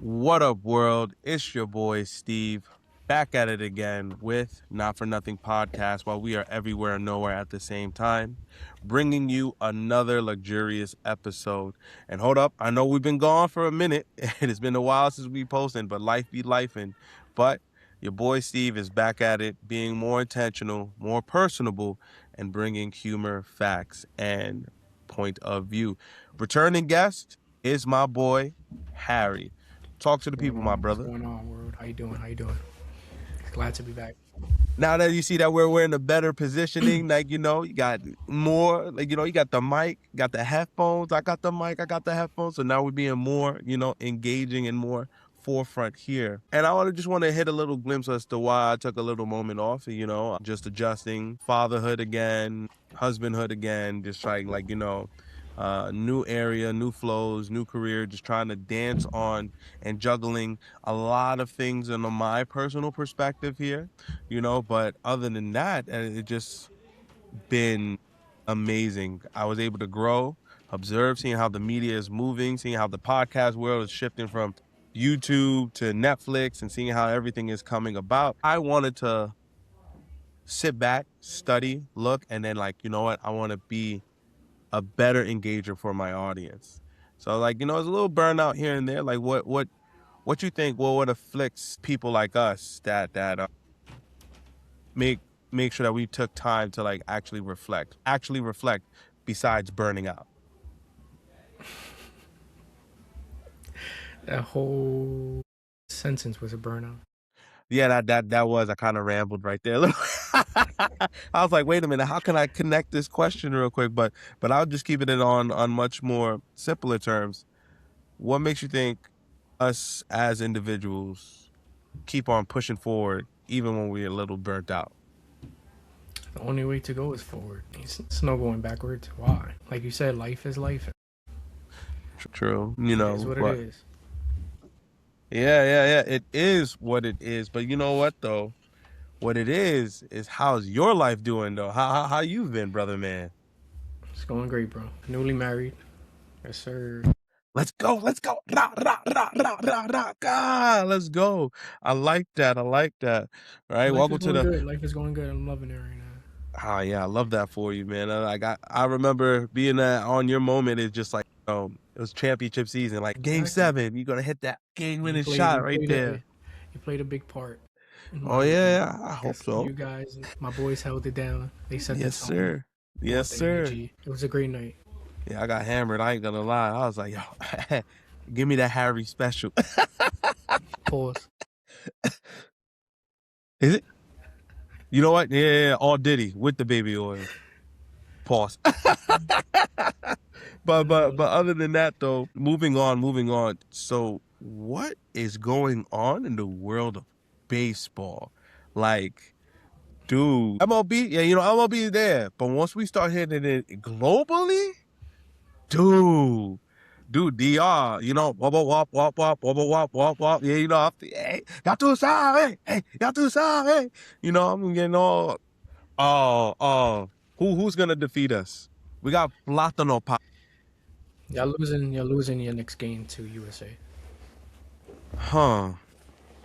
What up, world? It's your boy Steve, back at it again with Not For Nothing podcast, while we are everywhere and nowhere at the same time, bringing you another luxurious episode. And hold up, I know we've been gone for a minute. It's been a while since we posted, but life be lifing. But your boy Steve is back at it, being more intentional, more personable, and bringing humor, facts, and point of view. Returning guest is my boy Harry. Talk to the people, my What's brother. going on, world? How you doing? How you doing? Glad to be back. Now that you see that we're in a better positioning, like, you got more, you got the mic, got the headphones. I got the mic, I got the headphones. So now we're being more, engaging and more forefront here. And I just want to hit a little glimpse as to why I took a little moment off, just adjusting fatherhood again, husbandhood again, just trying new area, new flows, new career, just trying to dance on and juggling a lot of things in my personal perspective here, but other than that, it just been amazing. I was able to grow, observe, seeing how the media is moving, seeing how the podcast world is shifting from YouTube to Netflix and seeing how everything is coming about. I wanted to sit back, study, look, and then you know what? I want to be a better engager for my audience. So it's a little burnout here and there. Like what you think? Well, what afflicts people like us that make sure that we took time to actually reflect besides burning out. That whole sentence was a burnout. Yeah, that was, I kind of rambled right there. I was like, wait a minute, how can I connect this question real quick? But I'll just keep it on much more simpler terms. What makes you think us as individuals keep on pushing forward even when we're a little burnt out? The only way to go is forward. It's no going backwards. Why? Like you said, life is life. True. It is what it is. Yeah. It is what it is. But you know what though? What it is how's your life doing though? How you been, brother man? It's going great, bro. Newly married. Yes, sir. Let's go. Rah, rah, rah, rah, rah, rah. God, let's go. I like that. All right. Life Welcome is to going the good. Life is going good. I'm loving it right now. Oh yeah, I love that for you, man. I remember being on your moment. It's just it was championship season, like Game Exactly. 7. You're gonna hit that game-winning shot right there. You played a big part. Oh yeah, I hope so. You guys, my boys held it down. They set Yes, the tone. sir. Yes, sir. Energy. It was a great night. Yeah, I got hammered. I ain't gonna lie. I was like, yo, give me that Harry special. Pause. Is it? You know what? Yeah, all Diddy with the baby oil. Pause. but other than that though, moving on. So what is going on in the world of baseball? Like, dude, MLB, yeah, MLB is there. But once we start hitting it globally, dude, DR, wop, wop, wop, wop, wop, wop, wop, wop. Yeah, hey, y'all too sorry, hey, y'all too sorry. I'm getting all, who's gonna defeat us? We got Platano Pop. Y'all losing your next game to USA. Huh.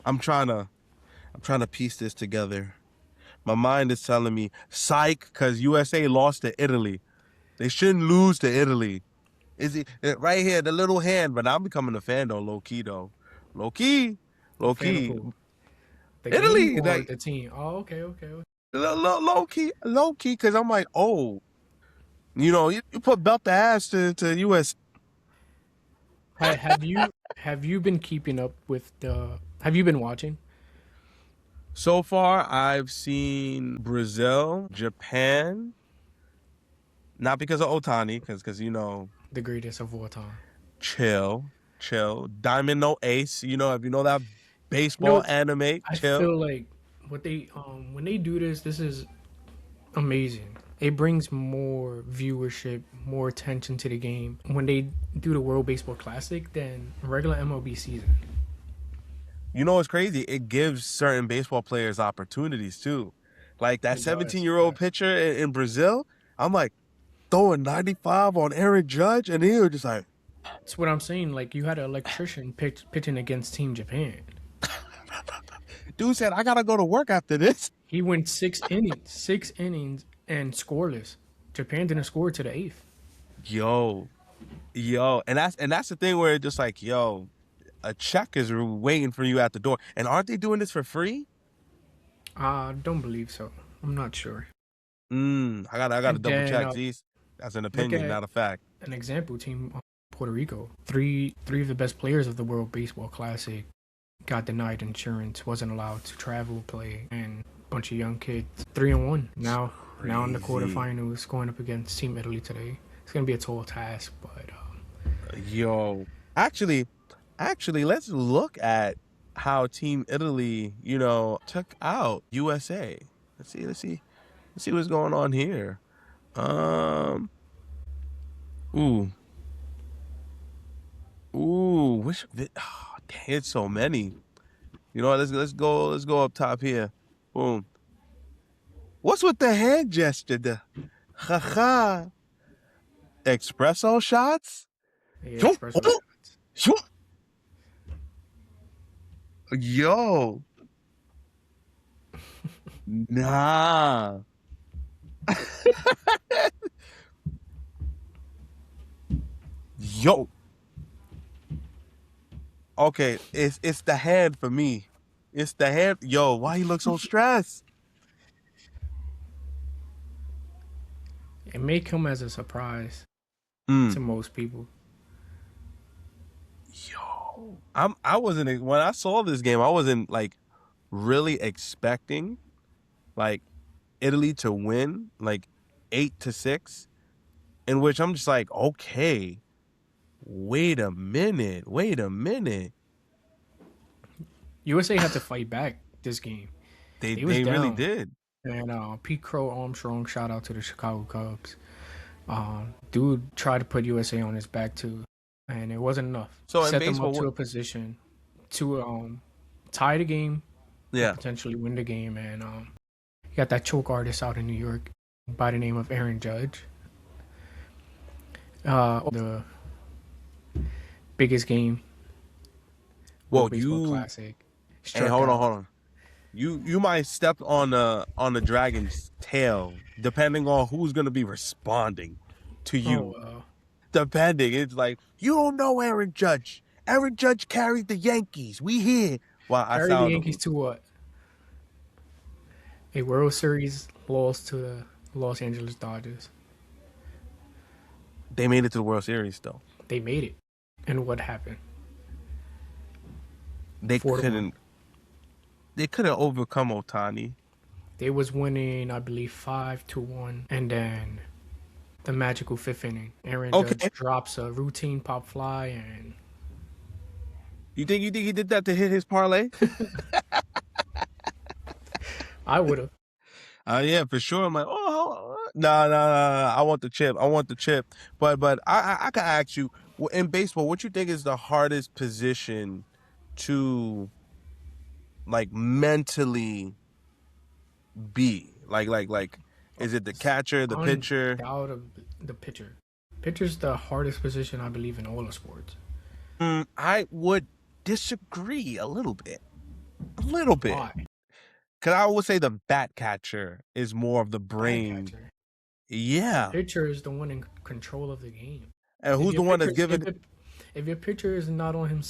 I'm trying to piece this together. My mind is telling me psych, because USA lost to Italy. They shouldn't lose to Italy. Is it right here, the little hand? But I'm becoming a fan though, low key though. Low key. The Italy, game or the team. Oh, okay. Low key, because I'm like, oh, you put belt the ass to US. Have you been keeping up with the? Have you been watching? So far, I've seen Brazil, Japan. Not because of Otani, because The greatest of all time. Chill. Diamond no ace. If you know that baseball anime. Chill. I feel like what they when they do this is amazing. It brings more viewership, more attention to the game when they do the World Baseball Classic than regular MLB season. You know what's crazy? It gives certain baseball players opportunities too. Like that 17-year-old pitcher in Brazil, I'm like throwing 95 on Aaron Judge, and he was just like, That's what I'm saying. Like you had an electrician pitching against Team Japan. Dude said, I gotta go to work after this. He went 6 innings, and scoreless. Japan didn't score to the eighth. Yo, and that's the thing where it's just like, yo, a check is waiting for you at the door. And aren't they doing this for free? I don't believe so. I'm not sure. I gotta And double then check. These That's an look opinion, at not a fact. an example team, Puerto Rico. Three of the best players of the World Baseball Classic got denied insurance, wasn't allowed to travel, play, and a bunch of young kids. 3-1 now in the Crazy. quarterfinals, going up against Team Italy today. It's gonna be a tall task, but Yo, actually, let's look at how Team Italy, took out USA. Let's see what's going on here. Um, ooh, which oh, dang, it's so many. You know what? Let's go up top here. Boom. What's with the hand gesture? The haha espresso shots? yeah, Yo, espresso shots. yo, yo, nah. Yo, okay, it's the hand for me. It's the hand. Yo, why he look so stressed? It may come as a surprise Mm. to most people. Yo, I wasn't when I saw this game. I wasn't like really expecting like Italy to win like 8-6. In which I'm just like, okay, wait a minute. USA had to fight back this game. They They was they really down, did. and Pete Crow Armstrong, shout out to the Chicago Cubs. Dude tried to put USA on his back too, and it wasn't enough. So in Set them up baseball, to a position to tie the game or yeah. potentially win the game. And you got that choke artist out in New York by the name of Aaron Judge. The biggest game, Well, World Baseball Classic, hey, struck hold on, out. hold on. You might step on the dragon's tail, depending on who's gonna be responding to you. Oh, Depending, it's like you don't know Aaron Judge. Aaron Judge carried the Yankees. We here. Well, I carry the sound Yankees to what? A World Series loss to the Los Angeles Dodgers. they made it to the World Series though. They made it, and what happened? They 4-1. couldn't. They couldn't overcome Otani. They was winning, I believe, 5-1, and then the magical fifth inning, Aaron Okay. Judge drops a routine pop fly, and You think he did that to hit his parlay? I would have. Yeah, for sure. I'm like, oh, no, no, no, I want the chip. I want the chip. But I can ask you in baseball, what you think is the hardest position to like mentally be? Like, is it the catcher, the pitcher? Undoubtedly, the pitcher. Pitcher's the hardest position, I believe, in all of sports. I would disagree a little bit. A little bit. Why? Because I would say the bat catcher is more of the Bad brain. catcher. Yeah. Pitcher is the one in control of the game. And who's the one that's giving If your pitcher is not on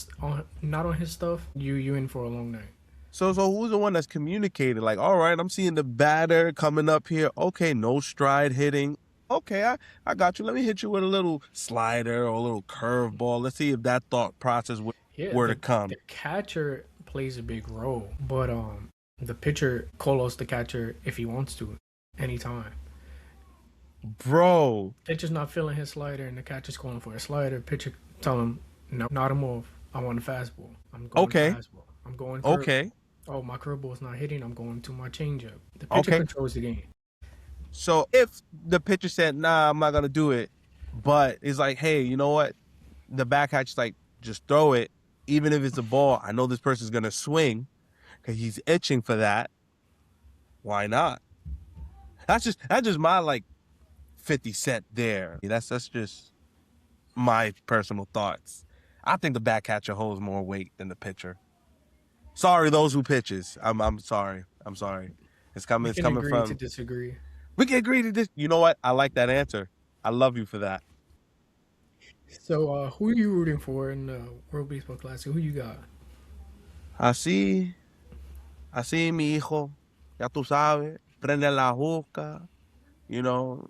not on his stuff, you in for a long night. So who's the one that's communicating? Like, all right, I'm seeing the batter coming up here. Okay, no stride hitting. Okay, I got you. Let me hit you with a little slider or a little curveball. Let's see if that thought process Yeah, were to come. the catcher plays a big role, but the pitcher calls the catcher if he wants to, anytime. Bro. Pitcher's not feeling his slider, and the catcher's calling for a slider. Pitcher tell him, no, not him off. I want a fastball. I'm going Okay. fastball. I'm going curve. Okay. Oh, my curveball's not hitting. I'm going to my changeup. The pitcher Okay. controls the game. So if the pitcher said, nah, I'm not going to do it, but it's like, hey, you know what? The back catcher's like, just throw it. Even if it's a ball, I know this person's going to swing because he's itching for that. Why not? That's just my like 50 Cent there. That's just my personal thoughts. I think the back catcher holds more weight than the pitcher. Sorry, those who pitches. I'm sorry. I'm sorry. It's We coming. It's can coming agree to from. disagree. We can agree to this. You know what? I like that answer. I love you for that. So, who are you rooting for in the World Baseball Classic? Who you got? Así, así, mi hijo. Ya tú sabes. Prende la juca. You know,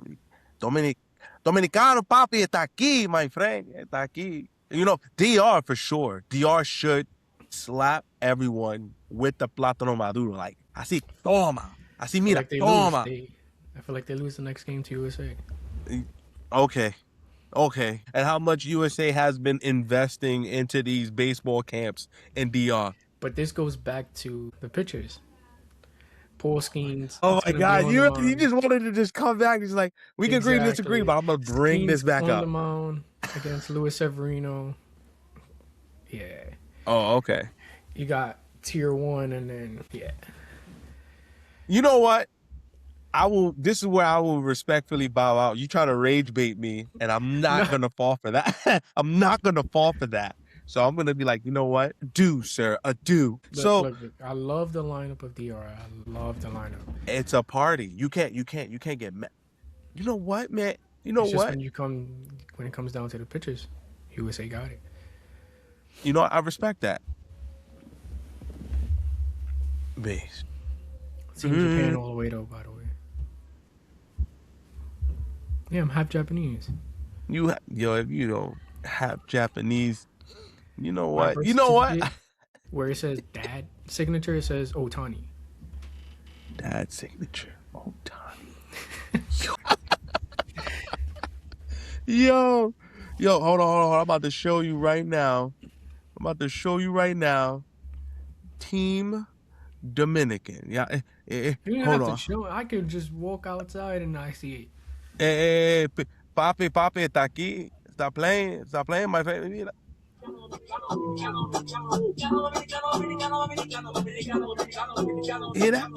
Dominic, Dominicano papi está aquí, my friend. Está aquí. You know, DR for sure. DR should slap everyone with the plátano maduro. Like, así, toma. Así, I feel mira, like they lose. toma. I feel like they lose the next game to USA. Okay. Okay. And how much USA has been investing into these baseball camps in DR? But this goes back to the pitchers. Paul Skeens, Oh it's my gonna be God. on the You mound. just wanted to just come back. It's like, we can agree to disagree, Exactly. but I'm going to bring this Skeens back on the up. mound against Luis Severino. Yeah. Oh, okay. You got tier one, and then You know what? This is where I will respectfully bow out. You try to rage bait me, and I'm not going to fall for that. I'm not going to fall for that. So I'm going to be like, you know what? Do, sir, do. Look, I love the lineup of DR. I love the lineup. It's a party. You can't get mad. You know what, man? You know It's what? just when it comes down to the pitchers, USA got it. You know, I respect that. Base. Team Japan all the way though, by the way. Yeah, I'm half Japanese. If you don't have Japanese, you know My what? birth You know what? certificate, where it says dad signature, it says Otani. Dad's signature. Otani. Yo, hold on. I'm about to show you right now. Team Dominican. Yeah, You don't hold have on. to show it. I could just walk outside and I see it. Papi, está aquí. Está playing, my friend. Mira. Mira.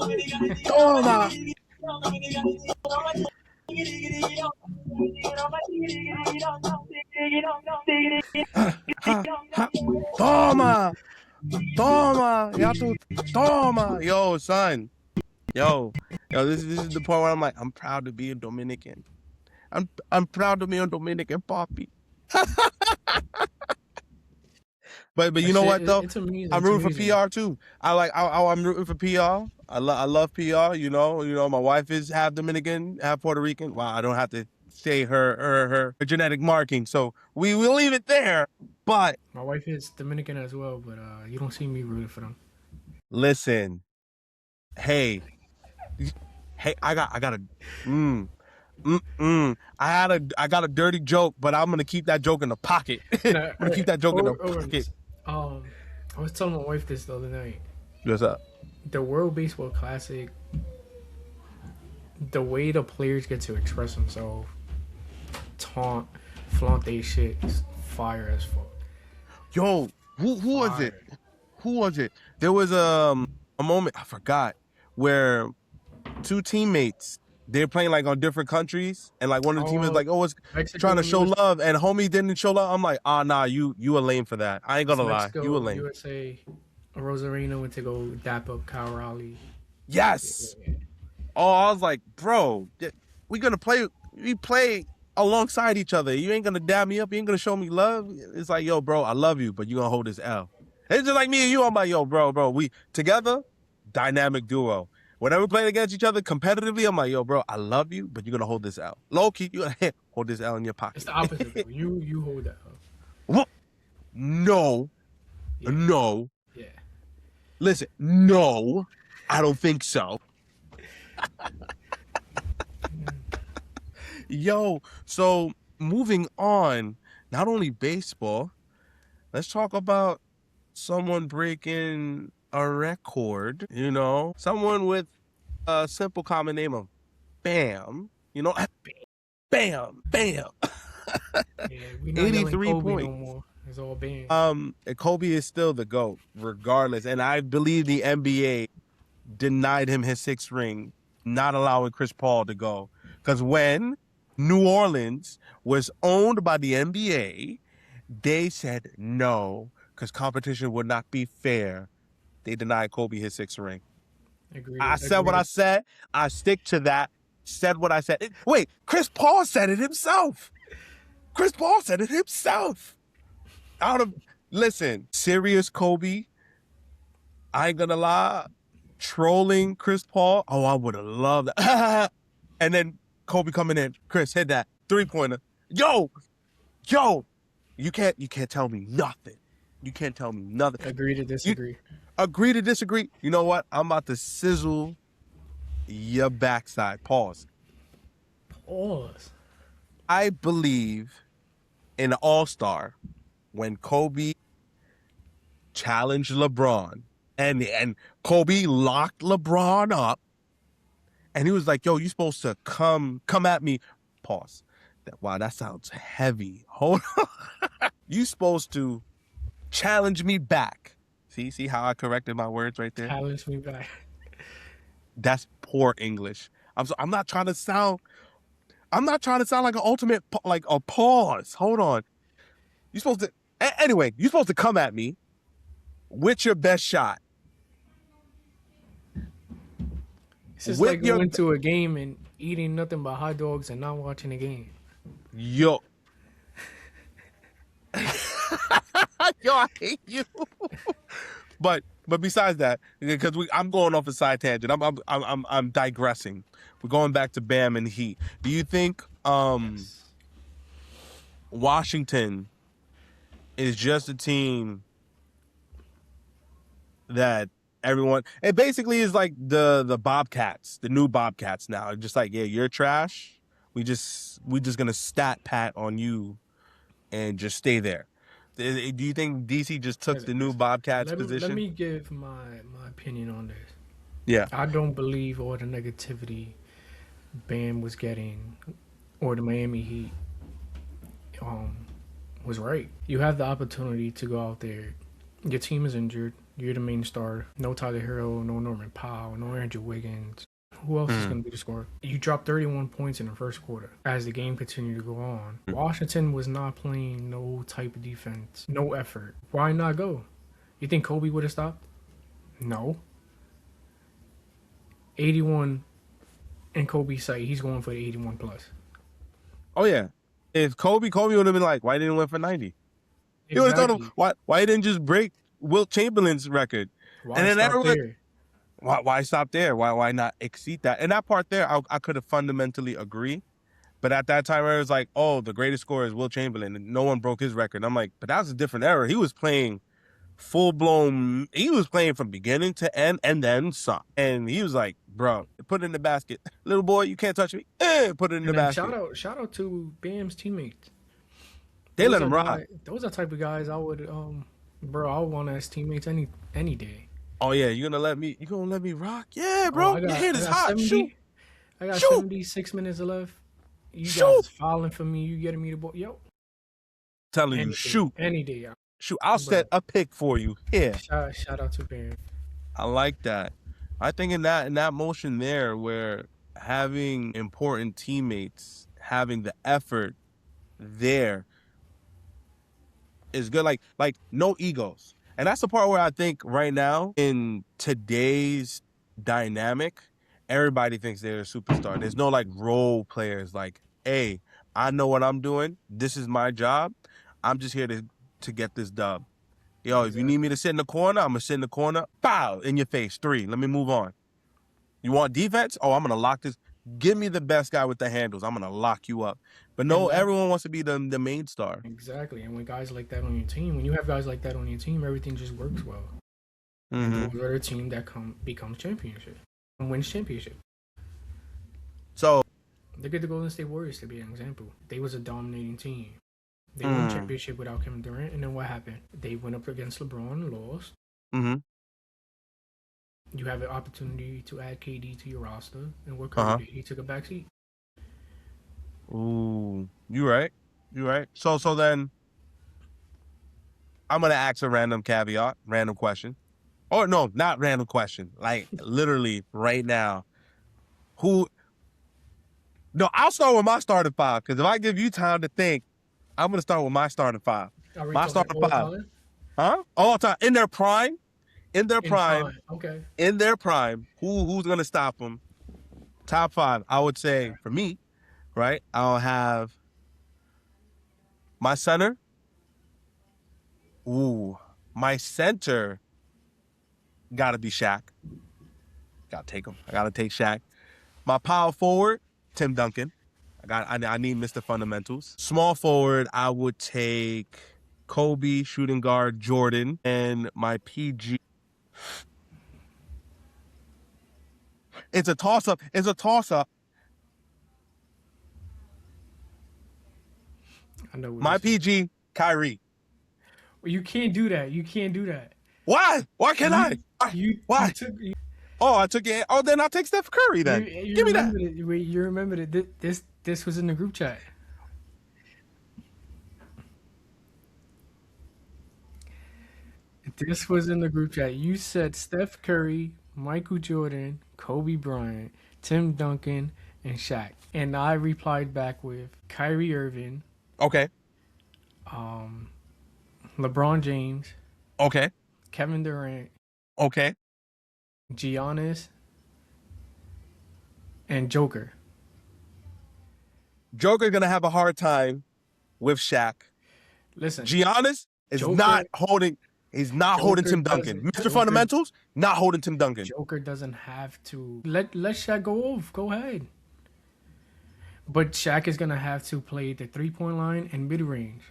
Toma. Toma. Ya tú, toma. Yo, son. Yo, this is the part where I'm like, I'm proud to be a Dominican. I'm proud to be a Dominican poppy. But you know what though? It's amazing. I'm rooting for PR too. I'm rooting for PR. I love PR. You know, my wife is half Dominican, half Puerto Rican. Wow, I don't have to say her genetic marking, so we will leave it there. But my wife is Dominican as well, but you don't see me rooting for them. Listen, hey, I got a I got a dirty joke, but I'm gonna keep that joke in the pocket. I'm gonna keep that joke in the pocket. I was telling my wife this the other night. What's up? The World Baseball Classic, the way the players get to express themselves, taunt, flaunt they shit, is fire as fuck. Yo, who was it? Who was it? There was a moment, I forgot, where two teammates, they're playing like on different countries, and like one of the teammates like, oh, it's trying to show love, and homie didn't show love. I'm like, nah, you a lame for that. I ain't gonna lie, you a lame. USA, Rosarino went to go dap up Kyle Raleigh. Yes. Yeah. Oh, I was like, bro, we play alongside each other. You ain't gonna dab me up. You ain't gonna show me love. It's like, yo, bro, I love you, but you gonna hold this L. It's just like me and you. I'm like, yo, bro, we together, dynamic duo. Whenever we play against each other competitively, I'm like, yo, bro, I love you, but you're gonna hold this L. Low key, you gonna hold this L in your pocket. It's the opposite. Though. You hold that L. What? No. Yeah. No. Yeah. Listen, no, I don't think so. Yo, so moving on, not only baseball, let's talk about someone breaking a record, someone with a simple common name of Bam, Bam. Yeah, we not 83 Kobe points. No more. It's all Bam. Kobe is still the GOAT, regardless. And I believe the NBA denied him his 6th ring, not allowing Chris Paul to go. Because when New Orleans was owned by the NBA. They said no because competition would not be fair. They denied Kobe his sixth ring. I Agreed. said what I Agreed. said. I stick to that. Said what I said. Wait, Chris Paul said it himself. Chris Paul said it himself. Listen, serious Kobe. I ain't gonna lie. Trolling Chris Paul. Oh, I would have loved that. And then Kobe coming in. Chris, hit that 3-pointer. Yo, you can't tell me nothing. You can't tell me nothing. Agree to disagree. Agree to disagree. You know what? I'm about to sizzle your backside. Pause. Pause. I believe in an all-star when Kobe challenged LeBron and Kobe locked LeBron up and he was like, yo, you supposed to come at me. Pause. Wow, that sounds heavy. Hold on. You supposed to challenge me back. See how I corrected my words right there? Challenge me back. That's poor English. I'm not trying to sound like an ultimate, like a pause. Hold on. You're supposed to, anyway, you're supposed to come at me with your best shot. It's just like going to a game and eating nothing but hot dogs and not watching the game. Yo. Yo, I hate you. But besides that, because I'm going off a side tangent. I'm digressing. We're going back to Bam and Heat. Do you think Yes. Washington is just a team that everyone, it basically is like the Bobcats, the new Bobcats now. Just like, yeah, you're trash. We just gonna stat pat on you and just stay there. Do you think DC just took the new Bobcats position? Let me give my opinion on this. Yeah. I don't believe all the negativity Bam was getting or the Miami Heat was right. You have the opportunity to go out there. Your team is injured. You're the main star. No Tyler Hero, no Norman Powell, no Andrew Wiggins. Who else is going to be the scorer? You dropped 31 points in the first quarter. As the game continued to go on, Washington was not playing no type of defense, no effort. Why not go? You think Kobe would have stopped? No. 81 in Kobe's sight, he's going for the 81 plus. Oh yeah. If Kobe would have been like, why didn't he win for 90? Exactly. He would have told him, why he didn't just break Wilt Chamberlain's record? Why and then stop everyone, there? Why stop there? Why not exceed that? And that part there, I could have fundamentally agree. But at that time, it was like, oh, the greatest scorer is Wilt Chamberlain, and no one broke his record. And I'm like, but that was a different era. He was playing full-blown. He was playing from beginning to end and then some. And he was like, bro, put it in the basket. Little boy, you can't touch me. Put it in the basket. Shout out to Bam's teammates. They let him rock. Those are the type of guys I would, I would want as teammates any day. Oh yeah, you gonna let me rock? Yeah, bro. Your hand is hot. 70, Shoot. I got 76 minutes left. You guys fouling for me. You getting me the ball? Yo. Telling you, shoot. Any day. Shoot. I'll set a pick for you. Here. Shout out to Bam. I like that. I think in that motion there, where having important teammates, having the effort there is good. Like no egos. And that's the part where I think right now in today's dynamic, everybody thinks they're a superstar. There's no like role players like, hey, I know what I'm doing. This is my job. I'm just here to get this dub. Yo, if you need me to sit in the corner, I'm going to sit in the corner. Pow! In your face. 3. Let me move on. You want defense? Oh, I'm going to lock this. Give me the best guy with the handles. I'm going to lock you up. But no, everyone wants to be the main star. Exactly. And when guys like that on your team, when you have guys like that on your team, everything just works well. Mm-hmm. Those are the team that becomes championship and wins championship. So look at the Golden State Warriors to be an example. They was a dominating team. They won championship without Kevin Durant, and then what happened? They went up against LeBron and lost. Mm-hmm. You have an opportunity to add KD to your roster, and what Curry did? He took a backseat. Ooh, you right. So then, I'm gonna ask a random question. Or no, not random question. Like literally right now, who No, I'll start with my starting five because if I give you time to think, I'm gonna start with my starting five. Are we My talking starting all five, time? huh? All time in their prime, in their In prime, prime. Okay. in their prime. Who's gonna stop them? Top five, I would say for me, right? I'll have my center. Ooh, my center gotta be Shaq. Gotta take him. I gotta take Shaq. My power forward, Tim Duncan. I need Mr. Fundamentals. Small forward, I would take Kobe, shooting guard, Jordan, and my PG. It's a toss up. It's a toss up. I know what My this is. PG, Kyrie. Well, you can't do that. You can't do that. Why? Why can't I? You you you Why? took Oh, I took it. Oh, then I'll take Steph Curry then. you Give me that. remembered it. Wait, you remembered it. This was in the group chat. This was in the group chat. You said Steph Curry, Michael Jordan, Kobe Bryant, Tim Duncan, and Shaq. And I replied back with Kyrie Irving, Okay. um, LeBron James, Okay. Kevin Durant, Okay. Giannis, and Joker. Joker's gonna have a hard time with Shaq. Listen, Giannis is Joker- not holding. He's not holding Joker Tim Duncan. doesn't- Mr. Joker- Fundamentals, not holding Tim Duncan. Joker doesn't have to let Shaq go off. Go ahead. But Shaq is gonna have to play the 3-point line and mid range.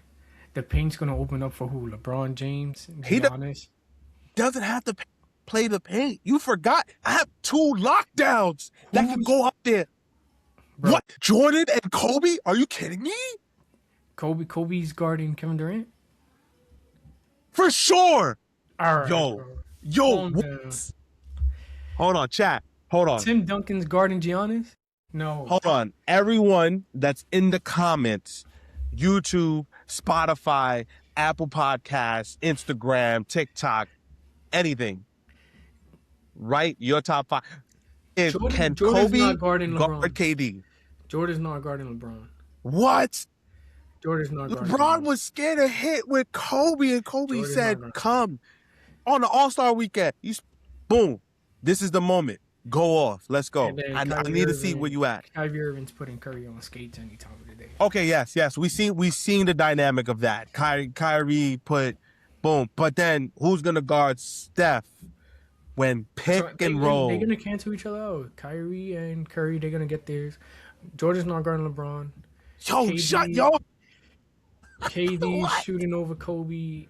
The paint's gonna open up for who? LeBron James, He do- Giannis. Doesn't have to play the paint. You forgot. I have 2 lockdowns that can Who's- go up there. Bro. What? Jordan and Kobe? Are you kidding me? Kobe's guarding Kevin Durant. For sure. All right, Yo. bro. Yo. Calm down. What? Hold on, chat. Hold on. Tim Duncan's guarding Giannis. No. Hold on. Everyone that's in the comments, YouTube, Spotify, Apple Podcasts, Instagram, TikTok, anything. Write your top 5. Can Jordan's Kobe not guarding LeBron. guard KD? Jordan's not guarding LeBron. What? Jordan's not guarding LeBron was scared to hit with Kobe, and Kobe Jordan's said, not guarding- "Come on the All-Star weekend." Boom. This is the moment. Go off. Let's go. And then I Kyrie need to see Irving- where you at. Kyrie Irving's putting Curry on skates any time of the day. Okay, yes. We seen the dynamic of that. Kyrie put boom, but then who's gonna guard Steph when pick and roll? They're gonna cancel each other out. Kyrie and Curry, they're gonna get theirs. Jordan's not guarding LeBron. Yo, KD shut yo. KD's What? shooting over Kobe.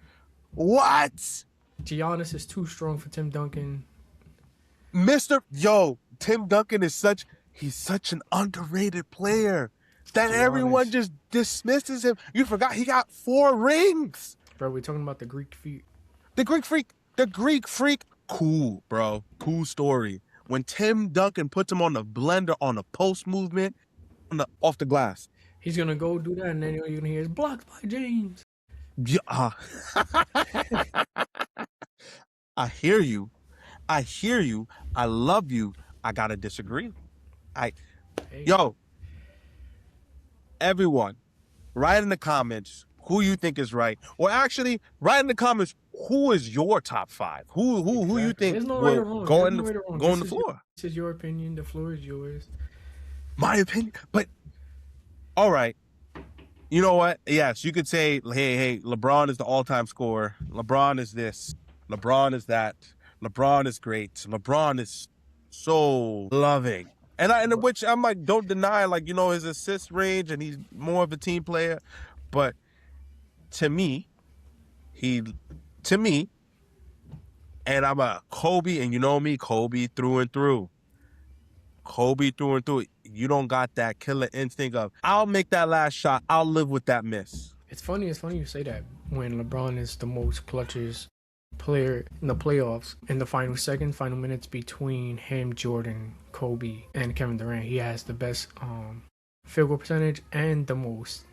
What? Giannis is too strong for Tim Duncan. Tim Duncan is he's such an underrated player that Giannis. everyone just dismisses him. You forgot he got 4 rings. Bro, we're talking about the Greek feat. The Greek freak, cool, bro. Cool story. When Tim Duncan puts him on the blender on the post movement, off the glass. He's gonna go do that, and then you're gonna hear it's blocked by James. Yeah. I hear you. I love you. I gotta disagree. Hey, Yo, everyone, write in the comments who you think is right, or actually write in the comments who is your top 5. Who you exactly. think There's no will right or wrong. go There's in no the right or wrong. go on the This is floor. This is your opinion. The floor is yours. My opinion, but all right. You know what? Yes, you could say, hey, LeBron is the all-time scorer. LeBron is this. LeBron is that. LeBron is great. LeBron is so loving. And which I'm like, don't deny, like, his assist range, and he's more of a team player. But to me, and I'm a Kobe, and you know me, Kobe through and through. Kobe through and through. You don't got that killer instinct of, I'll make that last shot. I'll live with that miss. It's funny you say that when LeBron is the most clutches player in the playoffs in the final seconds, final minutes between him, Jordan, Kobe, and Kevin Durant. He has the best field goal percentage and the most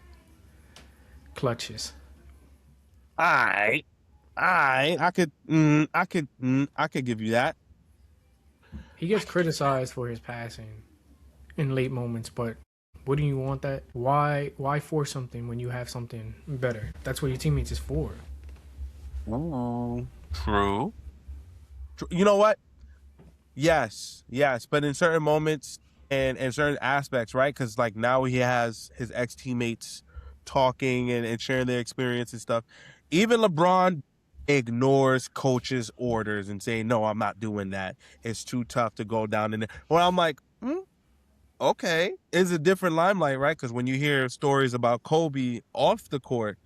clutches. I could give you that. He gets criticized for his passing in late moments, but Wouldn't you want that? Why force something when you have something better? That's what your teammates is for. Ooh, true. You know what? Yes, yes, but in certain moments and in certain aspects, right? Because like now he has his ex teammates talking and sharing their experience and stuff. Even LeBron ignores coaches' orders and saying, "No, I'm not doing that. It's too tough to go down in there." Well, I'm like, okay, it's a different limelight, right? Because when you hear stories about Kobe off the court,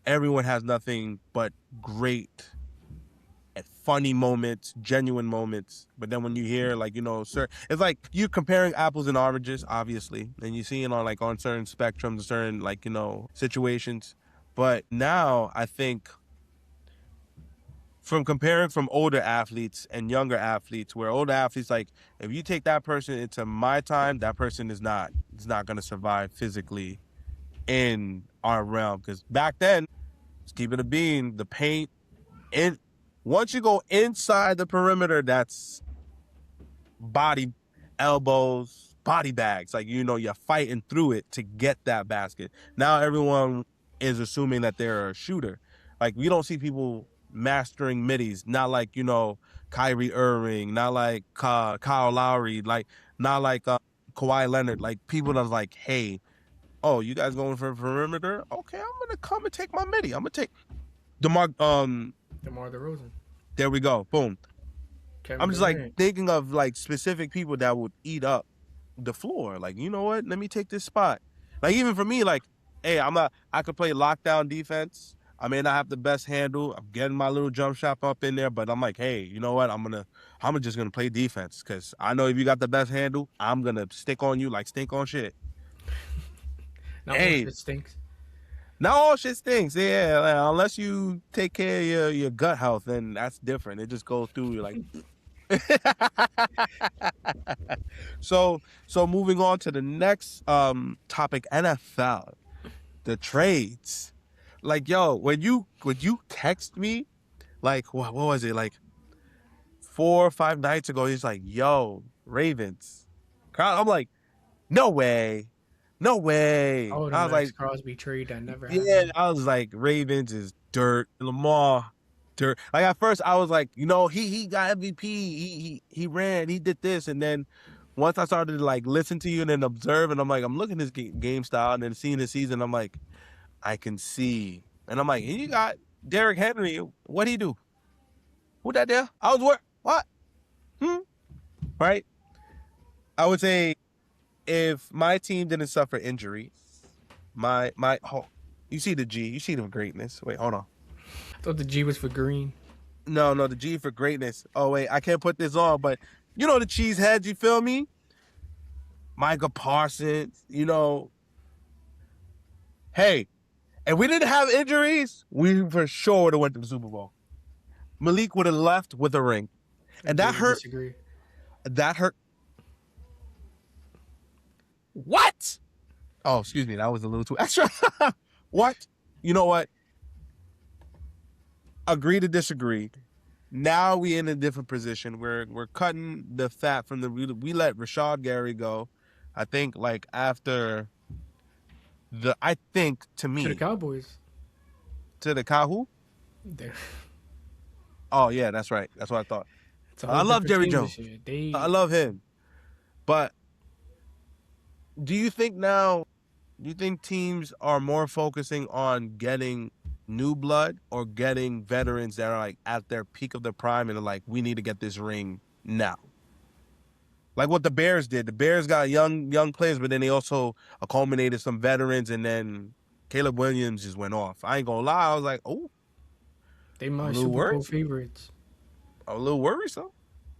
everyone has nothing but great at funny moments, genuine moments. But then when you hear like, sir, it's like you comparing apples and oranges, obviously, and you see it on like on certain spectrums, certain like, situations. But now I think from comparing from older athletes and younger athletes, where older athletes like if you take that person into my time, that person is not going to survive physically in our realm. Because back then, let's keep it a bean, the paint in once you go inside the perimeter, that's body, elbows, body bags. Like, you're fighting through it to get that basket. Now everyone is assuming that they're a shooter. Like, we don't see people mastering middies, not like, Kyrie Irving, not like Kyle Lowry, like, not like Kawhi Leonard. Like, people that's like, hey, oh, you guys going for perimeter? Okay, I'm going to come and take my midi. I'm going to take DeMar, DeMar DeRozan, there we go. Boom. Kevin I'm just like Durant. thinking of like specific people that would eat up the floor. Like, you know what? Let me take this spot. Like even for me, like, hey, I could play lockdown defense. I may not have the best handle. I'm getting my little jump shot up in there, but I'm like, hey, you know what? I'm just gonna play defense because I know if you got the best handle, I'm gonna stick on you like stink on shit. Not all Hey, shit stinks. not all shit stinks. Yeah, like, unless you take care of your gut health, then that's different. It just goes through you like. So moving on to the next topic, NFL, the trades. Like, yo, when you text me, like what was it, like 4 or 5 nights ago, he's like, yo, Ravens. I'm like, no way. No way. Oh, the I was Max like, Crosby trade that never yeah, happened. I was like, Ravens is dirt. Lamar, dirt. Like at first, I was like, he got MVP. He ran. He did this, and then once I started to like listen to you and then observe, and I'm like, I'm looking at this game style, and then seeing the season, I'm like, I can see, and I'm like, and you got Derrick Henry. What he do? Who that there? I was what? Hmm. Right. I would say if my team didn't suffer injury, oh, you see the G, you see the greatness. Wait, hold on. I thought the G was for green. No, the G for greatness. Oh wait, I can't put this on, but the cheese heads. You feel me? Micah Parsons. Hey, if we didn't have injuries, we for sure would have went to the Super Bowl. Malik would have left with a ring, and Agree that to hurt. disagree. That hurt. What? Oh, excuse me. That was a little too extra. What? You know what? Agree to disagree. Now we in a different position. We're cutting the fat from we let Rashad Gary go. I think like after I think to To the me Cowboys. to the Kahu. They're, Oh yeah, that's right. That's what I thought. it's a I whole love different Jerry team Jones. this year. I They love him. But do you think now? Do you think teams are more focusing on getting new blood or getting veterans that are like at their peak of their prime and are like, we need to get this ring now? Like what the Bears did. The Bears got young players, but then they also accumulated some veterans, and then Caleb Williams just went off. I ain't gonna lie, I was like, oh, they I'm a my little Super worried. Bowl favorites. I'm a little worried, so.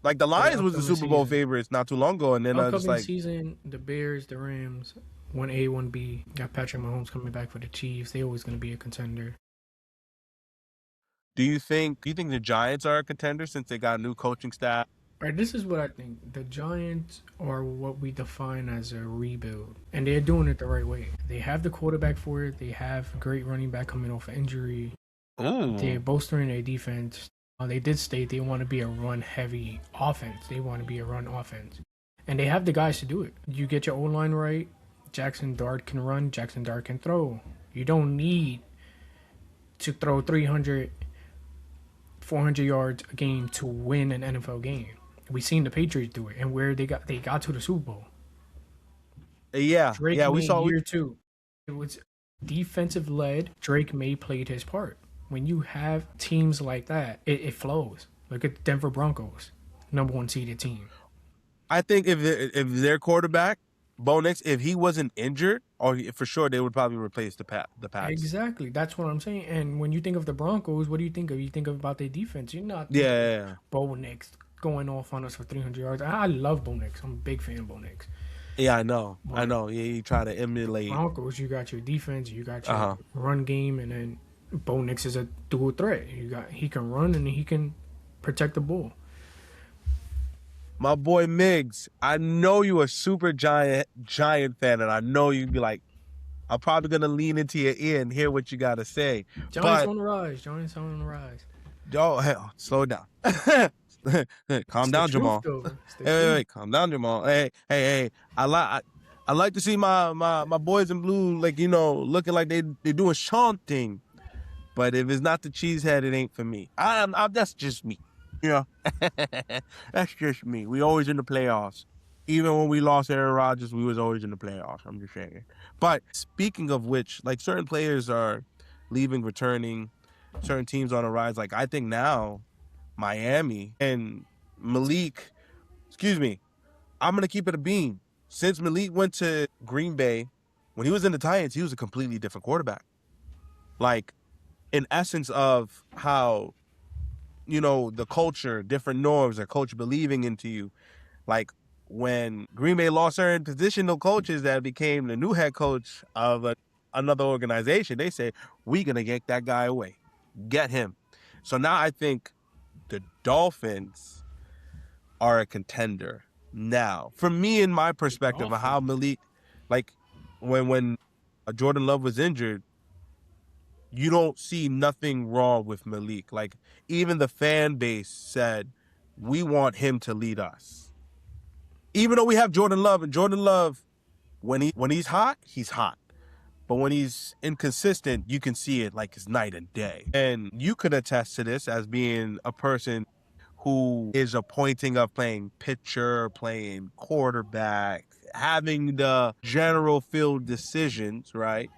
Like the For the Lions was the upcoming Super Bowl season. favorites not too long ago, and then I just Upcoming like, season, the Bears, the Rams, 1A, 1B. Got Patrick Mahomes coming back for the Chiefs. They always going to be a contender. do you think the Giants are a contender since they got a new coaching staff? All right, this is what I think. The Giants are what we define as a rebuild, and they're doing it the right way. They have the quarterback for it. They have a great running back coming off of injury. They're Ooh. bolstering their defense. They did state they want to be a run-heavy offense. They want to be a run offense, and they have the guys to do it. You get your O line right, Jackson Dart can run, Jackson Dart can throw. You don't need to throw 300, 400 yards a game to win an NFL game. We seen the Patriots do it, and where they got to the Super Bowl. Yeah, Drake yeah, we May saw. year two, it was defensive led. Drake May played his part. When you have teams like that, it flows. Look at the Denver Broncos, #1 seeded team. I think if their quarterback Bo Nix, if he wasn't injured, for sure they would probably replace the Pats. Exactly, that's what I'm saying. And when you think of the Broncos, what do you think of? You think about their defense. You're not Yeah, thinking yeah, of yeah. Bo Nix going off on us for 300 yards. I love Bo Nix. I'm a big fan of Bo Nix. Yeah, I know. But Yeah, you try to emulate. Broncos, you got your defense, you got your Uh-huh. run game, and then Bo Nix is a dual threat. He can run and he can protect the ball. My boy Miggs, I know you a super giant fan, and I know you'd be like, I'm probably gonna lean into your ear and hear what you gotta say. Giants on the rise. Giants on the rise. Yo, hell, slow down. Calm down, Jamal. Wait, calm down, Jamal. Hey. I like to see my boys in blue, like, looking like they doing something. But if it's not the cheesehead, it ain't for me. That's just me. That's just me. We always in the playoffs. Even when we lost Aaron Rodgers, we was always in the playoffs. I'm just saying. But speaking of which, like, certain players are leaving, returning, certain teams on the rise. Like, I think now Miami and Malik, I'm going to keep it a beam. Since Malik went to Green Bay, when he was in the Titans, he was a completely different quarterback. Like, in essence of how, the culture, different norms, a coach believing into you. Like, when Green Bay lost certain positional coaches that became the new head coach of another organization, they say, we're going to get that guy away. Get him. So now I think the Dolphins are a contender. Now, for me, in my perspective of how Malik, like, when Jordan Love was injured, you don't see nothing wrong with Malik. Like, even the fan base said, we want him to lead us. Even though we have Jordan Love, and Jordan Love, when he's hot, he's hot. But when he's inconsistent, you can see it like it's night and day. And you could attest to this as being a person who is appointing of playing pitcher, playing quarterback, having the general field decisions, right?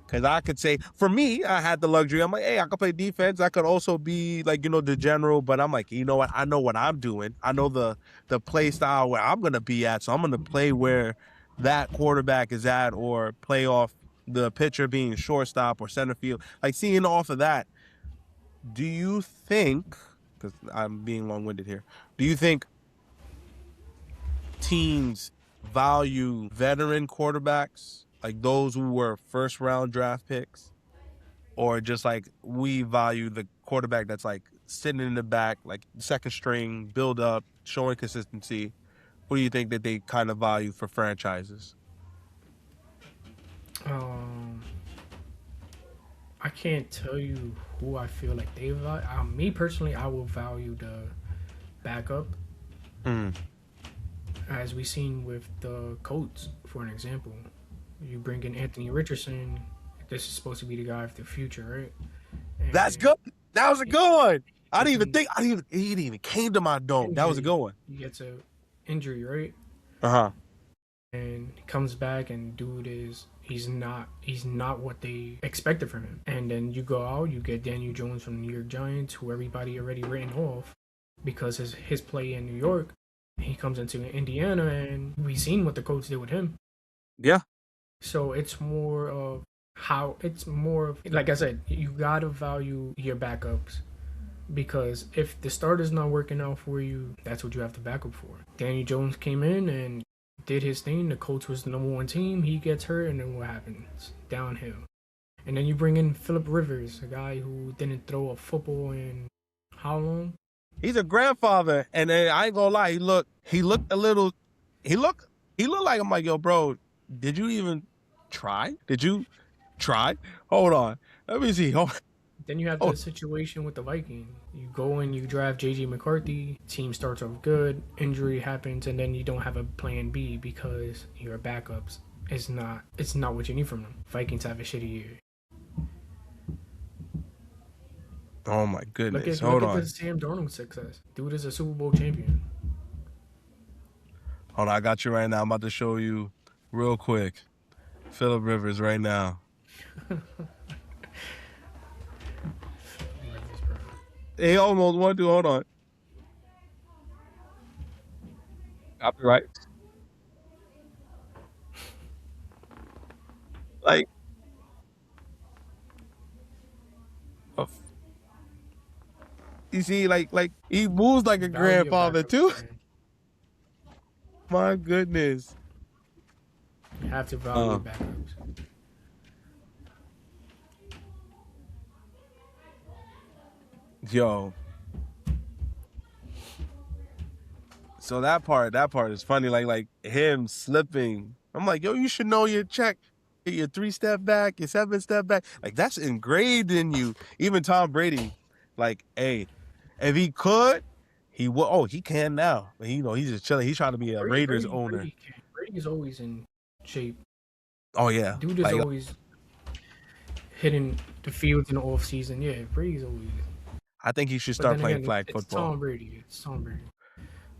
Because I could say, for me, I had the luxury. I'm like, hey, I could play defense. I could also be like, the general. But I'm like, you know what? I know what I'm doing. I know the play style where I'm going to be at. So I'm going to play where that quarterback is at, or play off the pitcher being shortstop or center field. Like, seeing off of that, do you think, because I'm being long-winded here, do you think teams value veteran quarterbacks, like those who were first-round draft picks, or just like we value the quarterback that's like sitting in the back, like second string, build up, showing consistency? What do you think that they kind of value for franchises? I can't tell you who I feel like they value. Me personally, I will value the backup. As we seen with the Colts, for an example. You bring in Anthony Richardson. This is supposed to be the guy of the future, right? And that's good. That was a good one. I didn't even think. He didn't even came to my dome. That was a good one. He gets a injury, right? Uh-huh. And he comes back, and dude he's not what they expected from him. And then you go out, you get Daniel Jones from the New York Giants, who everybody already written off because his play in New York. He comes into Indiana, and we seen what the coach did with him. Yeah. So it's more of like I said, you gotta value your backups, because if the starter's not working out for you, that's what you have to back up for. Danny Jones came in and did his thing. The Colts was the #1 team. He gets hurt, and then what happens? Downhill. And then you bring in Phillip Rivers, a guy who didn't throw a football in how long? He's a grandfather, and I ain't gonna lie. He looked like, I'm like, yo, bro, did you even try? Did you try? Hold on, let me see. Then you have the situation with the Vikings. You go and you draft J.J. McCarthy. Team starts off good, injury happens, and then you don't have a plan B because your backups it's not what you need from them. Vikings have a shitty year. Oh my Look goodness. at Hold look at the on. Sam Darnold success. Dude is a Super Bowl champion. Hold on. I got you right now. I'm about to show you real quick. Phillip Rivers right now. He almost won to. Hold on. Copyright. Like, uh, you see, like he moves like a Value of grandfather backups, too. man. My goodness. You have to value Uh, your backups. yo. So that part is funny. Like him slipping. I'm like, yo, you should know your check. Your 3-step back, your 7-step back. Like that's engraved in you. Even Tom Brady, like, hey, if he could, he would. Oh, he can now. But he's just chilling. He's trying to be a Raiders owner. Brady is always in shape. Oh yeah, Dude is like always hitting the fields in the off season. Yeah, Brady's always. I think he should But start then playing again, flag it's football. Tom Brady. It's Tom Brady.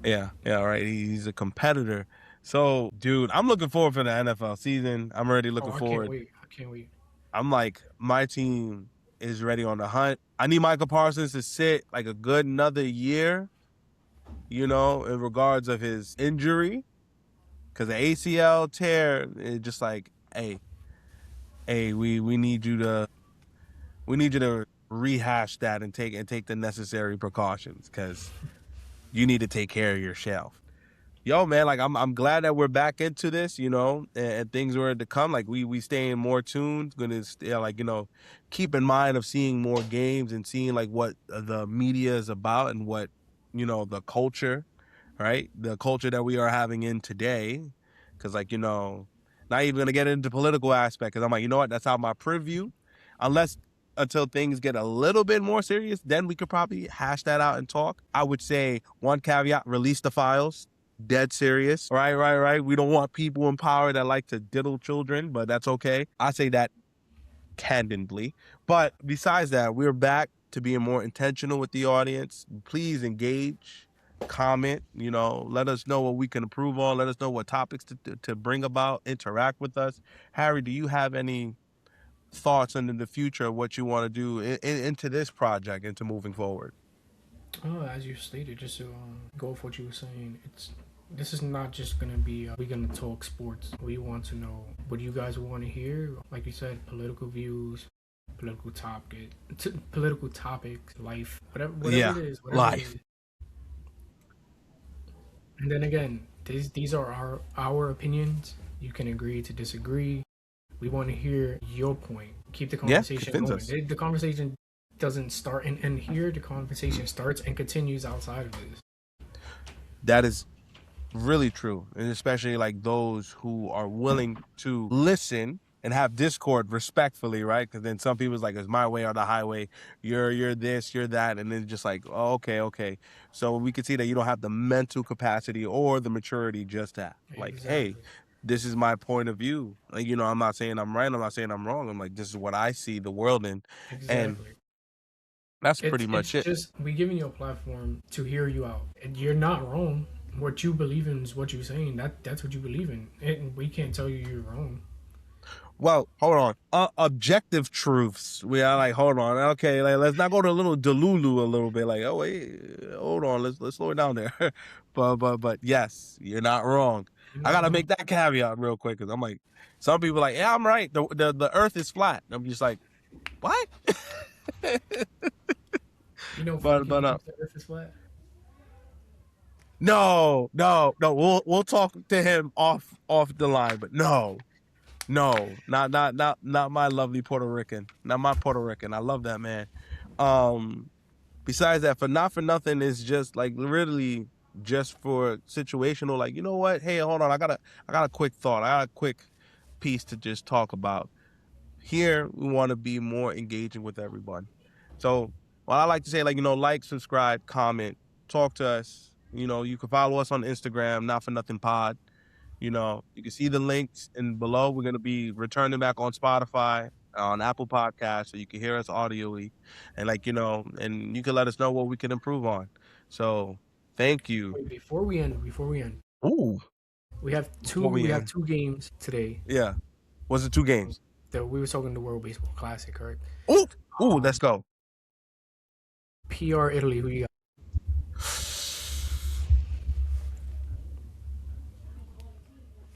Yeah, right. He's a competitor. So, dude, I'm looking forward for the NFL season. I'm already Oh, looking I can't forward. wait. I can't wait. I'm like, my team is ready on the hunt. I need Michael Parsons to sit like a good another year, in regards of his injury. Because the ACL tear is just like, hey, we need you to rehash that and take the necessary precautions because you need to take care of yourself. Yo, man, like I'm glad that we're back into this, and things were to come. Like we staying more tuned, gonna keep in mind of seeing more games and seeing like what the media is about and what the culture, right? The culture that we are having in today, because not even gonna get into political aspect. Because I'm like, you know what? That's out my preview, unless until things get a little bit more serious, then we could probably hash that out and talk. I would say one caveat: release the files. Dead serious. Right. We don't want people in power that like to diddle children, but that's okay. I say that candidly. But besides that, we're back to being more intentional with the audience. Please engage, comment, let us know what we can improve on. Let us know what topics to bring about, interact with us. Harry, do you have any thoughts into the future of what you want to do into this project, into moving forward? Oh, as you stated, just to go off what you were saying, this is not just gonna be we're gonna talk sports. We want to know what you guys want to hear. Like you said, political views, political topics, life, whatever Yeah, it is, whatever it life. is. And then again, these are our opinions. You can agree to disagree. We want to hear your point. Keep the Yeah, conversation convince going. us. The conversation doesn't start and end here. The conversation starts and continues outside of this. That is really true, and especially like those who are willing to listen and have discord respectfully, right? Because then some people's like, it's my way or the highway. You're this, you're that, and then just like, oh, okay. So we can see that you don't have the mental capacity or the maturity just to like, hey, Exactly. this is my point of view. Like, I'm not saying I'm right. I'm not saying I'm wrong. I'm like, this is what I see the world in, and Exactly. that's It's pretty it's much it. just we giving you a platform to hear you out. And you're not wrong. What you believe in is what you're saying. That's what you believe in, and we can't tell you you're wrong. Well, hold on. Objective truths. We are like, hold on. Okay, like let's not go to a little delulu a little bit. Like, oh wait, hold on. Let's slow it down there. but yes, you're not wrong. You're I not gotta wrong. make that caveat real quick because I'm like, some people are like, yeah, I'm right. The Earth is flat. I'm just like, what? You know, but Frankie but believes the Earth is flat. no. We'll talk to him off the line. But no, not my lovely Puerto Rican. Not my Puerto Rican. I love that man. Um, Besides that, for not for nothing is just like literally just for situational. Like, you know what? Hey, hold on. I got a quick thought. I got a quick piece to just talk about. Here, we want to be more engaging with everyone. So, what I like to say, like, like, subscribe, comment, talk to us. You can follow us on Instagram, not for nothing pod. You know, you can see the links in below. We're gonna be returning back on Spotify, on Apple Podcasts, so you can hear us audioly, and like and you can let us know what we can improve on. So thank you. Wait, before we end, Ooh, we have two before we we have end, two games today. yeah, was it 2 games? That we were talking the World Baseball Classic, correct? Ooh, ooh, Um, let's go. PR Italy, who you got?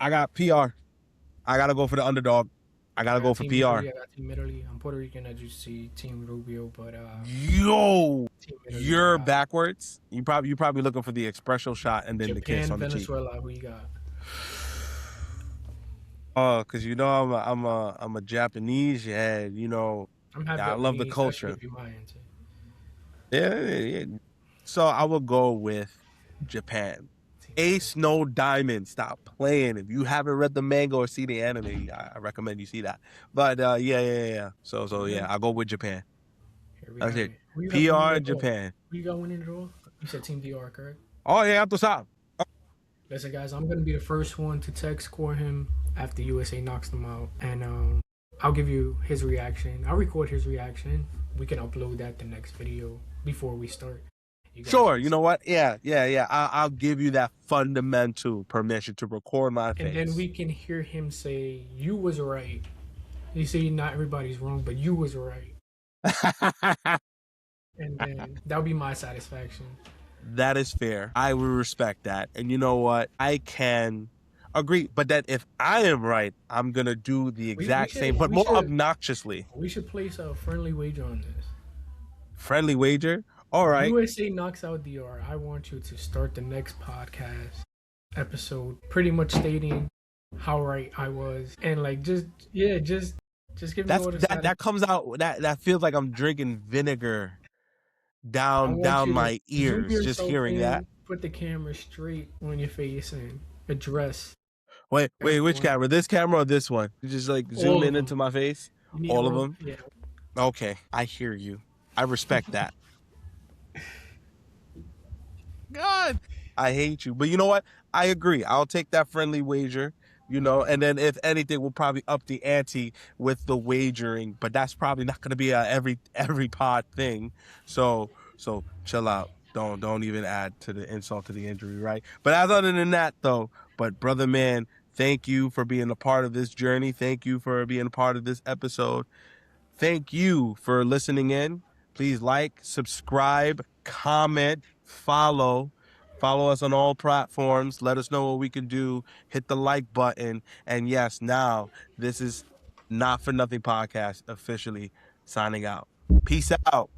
I got PR. I gotta go for the underdog. I I gotta go got for Team Italy. PR. I got Team Italy. I'm Puerto Rican, as you see, Team Rubio, but Yo, Team Italy. I you're got backwards. You probably looking for the espresso shot and then the kiss Japan, on the cheek. Venezuela. Who you got? Oh, cause I'm a Japanese head. I'm half I love the Japanese. That should culture. give you my answer. Yeah, yeah, yeah. So I will go with Japan. Team Japan. Ace no diamond. Stop playing. If you haven't read the manga or see the anime, I recommend you see that. But yeah, yeah, yeah. So All yeah, right, I'll go with Japan. here we That's have it. it. Who you got winning PR it all? Japan. Who you got winning it all? You said Team DR, correct? Oh yeah, I'm to stop. Listen, guys, I'm gonna be the first one to text score him after USA knocks them out, and I'll give you his reaction. I'll record his reaction. We can upload that the next video before we start. You guys Sure. can You see. know what? Yeah, yeah, yeah. I'll give you that fundamental permission to record my And then face. we can hear him say, "You was right." You see, not everybody's wrong, but you was right. And then that'll be my satisfaction. That is fair. I will respect that. And you know what? I can agree. But that if I am right, I'm gonna do the We exact should same, but we more should obnoxiously. we should place a friendly wager on this. Friendly wager. All right. USA knocks out DR. I want you to start the next podcast episode pretty much stating how right I was, and like just give me That's all the that comes out that feels like I'm drinking vinegar I want down you to my zoom ears just yourself hearing that. in, put the camera straight on your face, and address Wait, which everyone. camera? This camera or this one? You just like zoom All of in them. into my face? You need to All of roll. them? Yeah. Okay, I hear you. I respect that. God, I hate you. But you know what? I agree. I'll take that friendly wager, and then if anything, we'll probably up the ante with the wagering, but that's probably not gonna be a every pod thing. So chill out. Don't even add to the insult to the injury, right? But as other than that though, but brother man, thank you for being a part of this journey. Thank you for being a part of this episode. Thank you for listening in. Please like, subscribe, comment, follow. Follow us on all platforms. Let us know what we can do. Hit the like button. And yes, now this is Not For Nothing Podcast officially signing out. Peace out.